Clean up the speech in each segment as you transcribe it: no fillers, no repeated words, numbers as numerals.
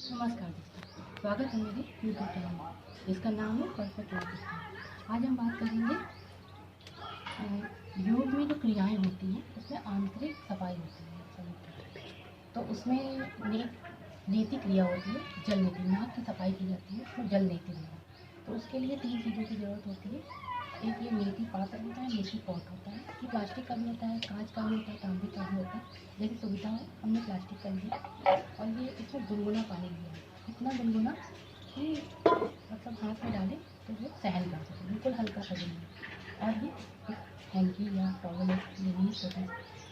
नमस्कार दोस्तों, स्वागत है मेरे यूट्यूब चैनल में। इसका नाम है परफेक्ट लाइफ स्टाइल। आज हम बात करेंगे योग में जो क्रियाएं होती हैं उसमें आंतरिक सफाई होती है। तो उसमें नेति क्रिया होती है, जल नेति, नाक की सफाई की जाती है, उसमें जल नेति देना। तो उसके लिए 3 चीज़ों की ज़रूरत होती है। एक ये नेति पात्र होता है, नेति पॉट होता है, ये प्लास्टिक का भी होता है, कांच का भी होता है, तांबे का भी होता है। जैसी सुविधा हो हमने प्लास्टिक का लिया और ये इसमें गुनगुना पानी लिया है, इतना गुनगुना कि मतलब हाथ में डालें तो वो सहन कर सके, बिल्कुल हल्का सा गुनगुना। और ये हैंकी या टॉवल ये यूज होता है।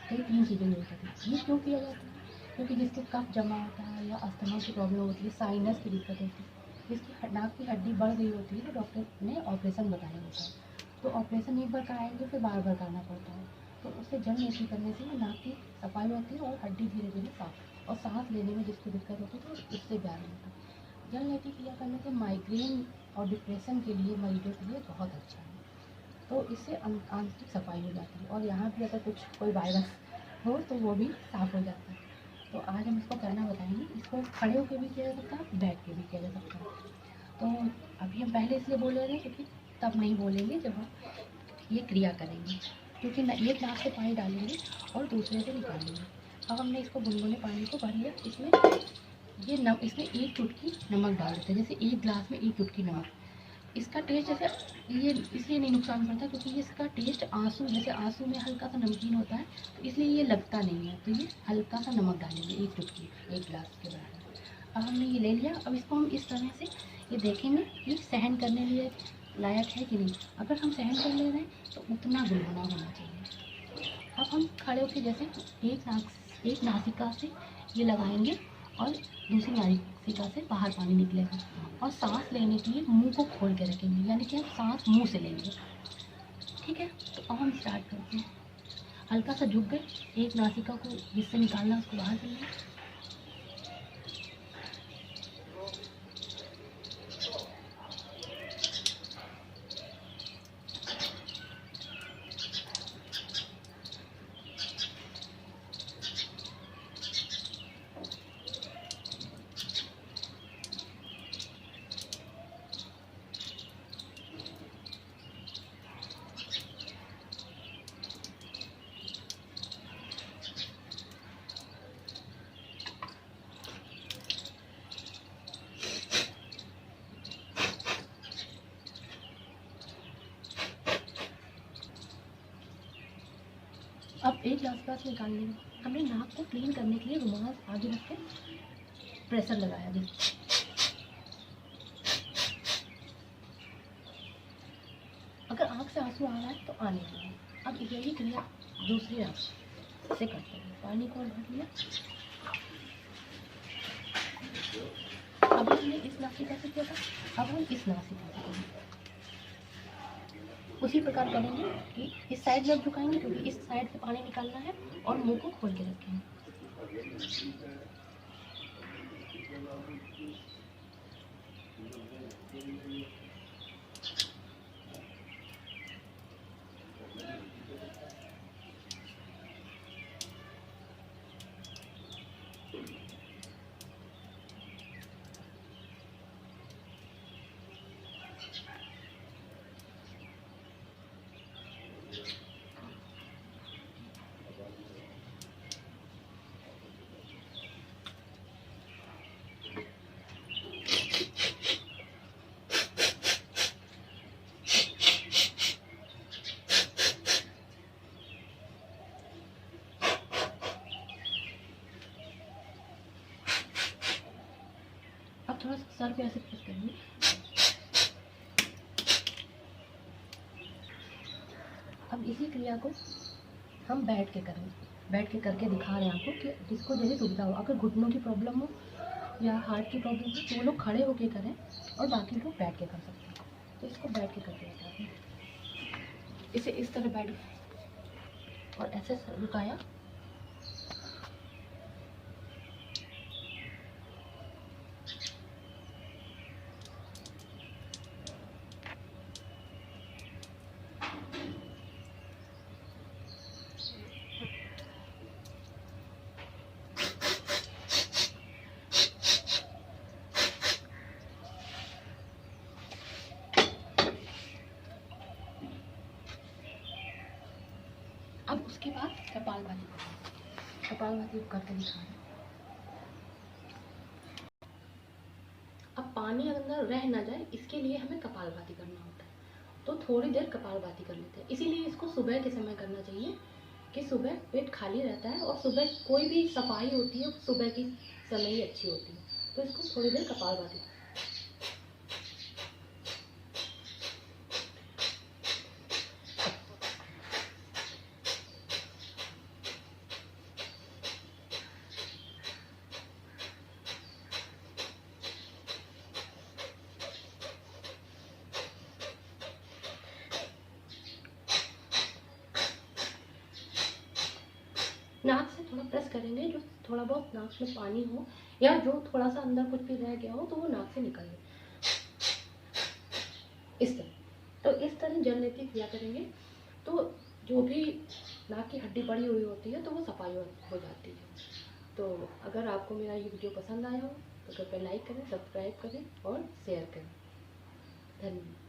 तो ये 3 चीज़ें यूज होती है। ये क्यों किया जाता है? क्योंकि जिसके कफ जमा होता है या अस्थमा की प्रॉब्लम होती है, साइनस की दिक्कत होती है, जिसकी नाक की हड्डी बढ़ गई होती है तो डॉक्टर ने ऑपरेशन बताया होता है। तो ऑपरेशन एक बार कराएंगे फिर बार बार कराना पड़ता है। तो उससे जल नेति करने से नाक की सफाई होती है और हड्डी धीरे धीरे साफ, और सांस लेने में जिसको दिक्कत होती है तो उससे प्यार होता है। जल नेति क्रिया करने से माइग्रेन और डिप्रेशन के लिए मरीजों के लिए बहुत अच्छा है। तो इससे आंतरिक सफाई हो जाती है और यहाँ भी अगर कुछ कोई वायरस हो तो वो भी साफ हो जाता है। तो आज हम इसको करना बताएंगे। इसको खड़े होकर भी किया जा सकता है, बैठ के भी किया जा सकता है। तो अभी हम पहले इसलिए बोल रहे हैं क्योंकि तब नहीं बोलेंगे जब हम ये क्रिया करेंगे, क्योंकि एक नाक से पानी डालेंगे और दूसरे से निकालेंगे। अब हमने इसको गुनगुने पानी को भर लिया, इसमें इसमें 1 चुटकी नमक डाल देते हैं। जैसे 1 गिलास में 1 चुटकी नमक। इसका टेस्ट जैसे ये इसलिए नहीं नुकसान करता क्योंकि ये इसका टेस्ट आंसू, जैसे आंसू में हल्का सा नमकीन होता है तो इसलिए ये लगता नहीं है। तो ये हल्का सा नमक डालेंगे, 1 चुटकी 1 गिलास के बराबर। अब हमने ये ले लिया। अब इसको हम इस तरह से ये देखेंगे कि सहन करने लिए लायक है कि नहीं। अगर हम सहन कर ले रहे हैं तो उतना गुनगुना होना चाहिए। अब हम खड़े होकर जैसे एक नासिका से ये लगाएंगे और दूसरी नासिका से बाहर पानी निकलेगा, और सांस लेने के लिए मुंह को खोल के रखेंगे, यानी कि हम सांस मुंह से लेंगे। ठीक है, तो अब हम स्टार्ट करते हैं। हल्का सा झुक गए, एक नासिका को जिससे निकालना उसको बाहर कर लेंगे। अब एक नासिका से निकाल लेंगे। हमने नाक को क्लीन करने के लिए रुमाल आगे रख के प्रेशर लगाया। देखिए, अगर आँख से आंसू आ रहा है तो आने दीजिए। अब यही क्रिया दूसरी आँख से करते हैं। पानी को भर लिया। अब हमने इस नासिका से किया था, अब हम इस नासिका से करेंगे। उसी प्रकार करेंगे कि इस साइड में झुकाएंगे क्योंकि इस साइड से पानी निकालना है, और मुंह को खोल के रखेंगे। अब थोड़ा सा सर पे ऐसे पुश करेंगे। अब इसी क्रिया को हम बैठ के करेंगे। बैठ के करके दिखा रहे हैं आपको कि जिसको जैसे सुविधा हो। अगर घुटनों की प्रॉब्लम हो या हार्ट की प्रॉब्लम हो तो वो लोग खड़े होके करें, और बाकी लोग बैठ के कर सकते हैं। तो इसको बैठ के करके बताते हैं। इसे इस तरह बैठ और ऐसे रुकाया। कपालभाति करेंगे। कपालभाति करके दिखा रहे हैं। अब पानी अंदर रह ना जाए इसके लिए हमें कपालभाति करना होता है, तो थोड़ी देर कपालभाति कर लेते हैं। इसीलिए इसको सुबह के समय करना चाहिए कि सुबह पेट खाली रहता है और सुबह कोई भी सफाई होती है सुबह की समय ही अच्छी होती है, तो इसको थोड़ी देर कपालभाति। नाक से थोड़ा प्रेस करेंगे, जो थोड़ा बहुत नाक में पानी हो या जो थोड़ा सा अंदर कुछ भी रह गया हो तो वो नाक से निकल जाए, इस तरह। तो इस तरह जल नीति किया करेंगे तो जो भी नाक की हड्डी बड़ी हुई होती है तो वो सफाई हो जाती है। तो अगर आपको मेरा ये वीडियो पसंद आया हो तो कृपया लाइक करें, सब्सक्राइब करें और शेयर करें। धन्यवाद।